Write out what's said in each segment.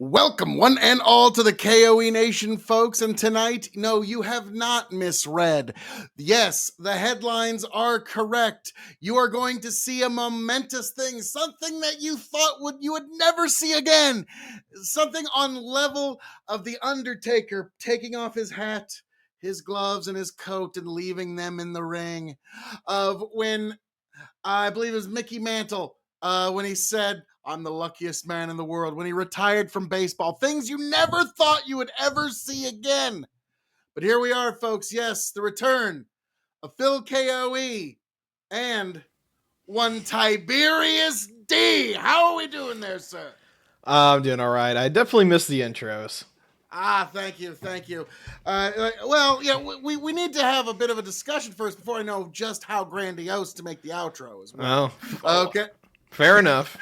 Welcome, one and all, to the K.O.E Nation, folks. And tonight, no, you have not misread. Yes, the headlines are correct. You are going to see a momentous thing, something that you thought you would never see again. Something on level of the Undertaker taking off his hat, his gloves, and his coat and leaving them in the ring. Of when I believe it was Mickey Mantle when he said, "I'm the luckiest man in the world," when he retired from baseball. Things you never thought you would ever see again. But here we are, folks. Yes, the return of Phil K.O.E. and one Tiberius D. How are we doing there, sir? I'm doing all right. I definitely missed the intros. Thank you. Well, yeah, we need to have a bit of a discussion first before I know just how grandiose to make the outro as well. Okay. Fair enough.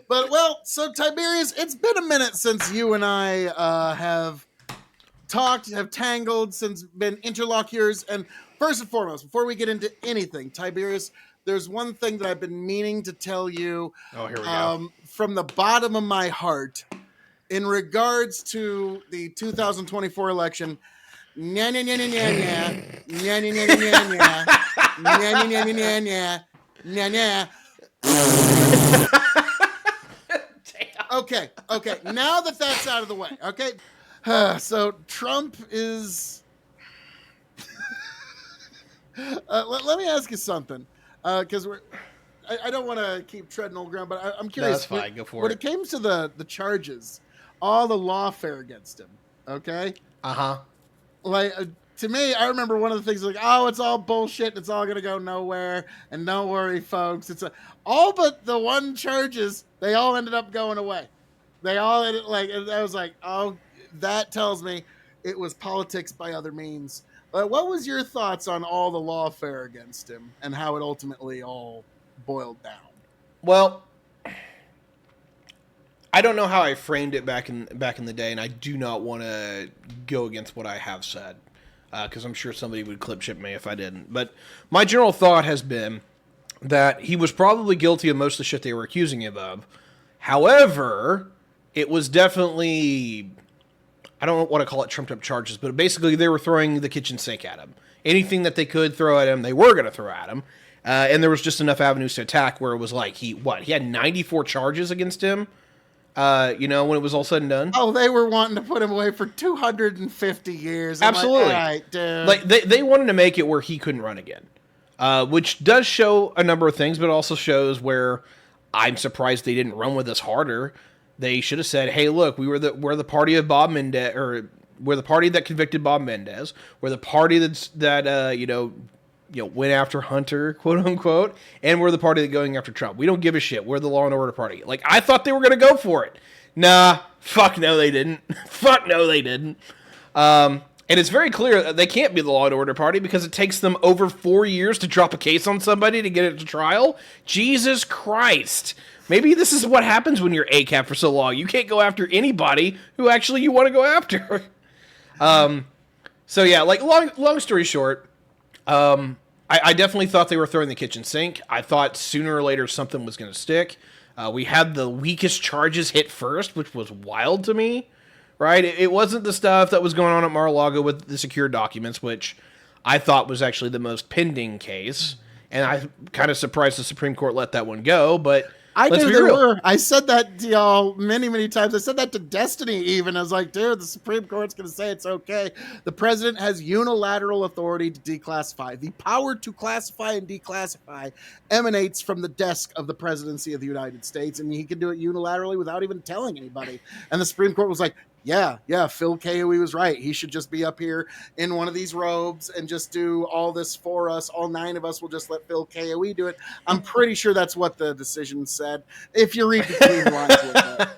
But, well, so Tiberius, it's been a minute since you and I have talked, have tangled, since been interlocutors. And first and foremost, before we get into anything, Tiberius, there's one thing that I've been meaning to tell you Here we go. from the bottom of my heart in regards to the 2024 election. Nya nya nya nya nya nya nya nya nya nya nya nya nya nya nya nya nya. Okay. Now that that's out of the way, okay. So Trump is. Let me ask you something, because I don't want to keep treading old ground, but I'm curious. That's fine. Go for it. When it came to the charges, all the lawfare against him, okay. Like, to me, I remember one of the things like, oh, it's all bullshit. It's all gonna go nowhere. And don't worry, folks. It's all but the one charges. They all ended up going away. They all ended, like, I was like, oh, that tells me it was politics by other means. What was your thoughts on all the lawfare against him and how it ultimately all boiled down? Well, I don't know how I framed it back in the day, and I do not want to go against what I have said, because I'm sure somebody would clip ship me if I didn't. But my general thought has been that he was probably guilty of most of the shit they were accusing him of. However, it was definitely, I don't want to call it trumped up charges, but basically they were throwing the kitchen sink at him. Anything that they could throw at him, they were going to throw at him. And there was just enough avenues to attack where it was like, he had 94 charges against him. When it was all said and done. Oh, they were wanting to put him away for 250 years. Absolutely. Like, all right, dude. Like, they wanted to make it where he couldn't run again. Which does show a number of things, but it also shows where I'm surprised they didn't run with us harder. They should have said, hey, look, we're the party of Bob Mendez, or we're the party that convicted Bob Mendez. We're the party that went after Hunter, quote unquote, and we're the party that going after Trump. We don't give a shit. We're the law and order party. Like, I thought they were going to go for it. Nah, fuck no, they didn't. Fuck no, they didn't. And it's very clear that they can't be the law and order party because it takes them over 4 years to drop a case on somebody to get it to trial. Jesus Christ. Maybe this is what happens when you're ACAB for so long. You can't go after anybody who actually you want to go after. So yeah, like, long story short, I definitely thought they were throwing the kitchen sink. I thought sooner or later something was going to stick. We had the weakest charges hit first, which was wild to me, right? It wasn't the stuff that was going on at Mar-a-Lago with the secure documents, which I thought was actually the most pending case. And I'm kind of surprised the Supreme Court let that one go, but I knew they were. I said that to y'all many, many times. I said that to Destiny even. I was like, dude, the Supreme Court's going to say it's okay. The president has unilateral authority to declassify. The power to classify and declassify emanates from the desk of the presidency of the United States, and he can do it unilaterally without even telling anybody. And the Supreme Court was like, yeah, Phil K.O.E. was right. He should just be up here in one of these robes and just do all this for us. All 9 of us will just let Phil K.O.E. do it. I'm pretty sure that's what the decision said, if you read between the lines with that.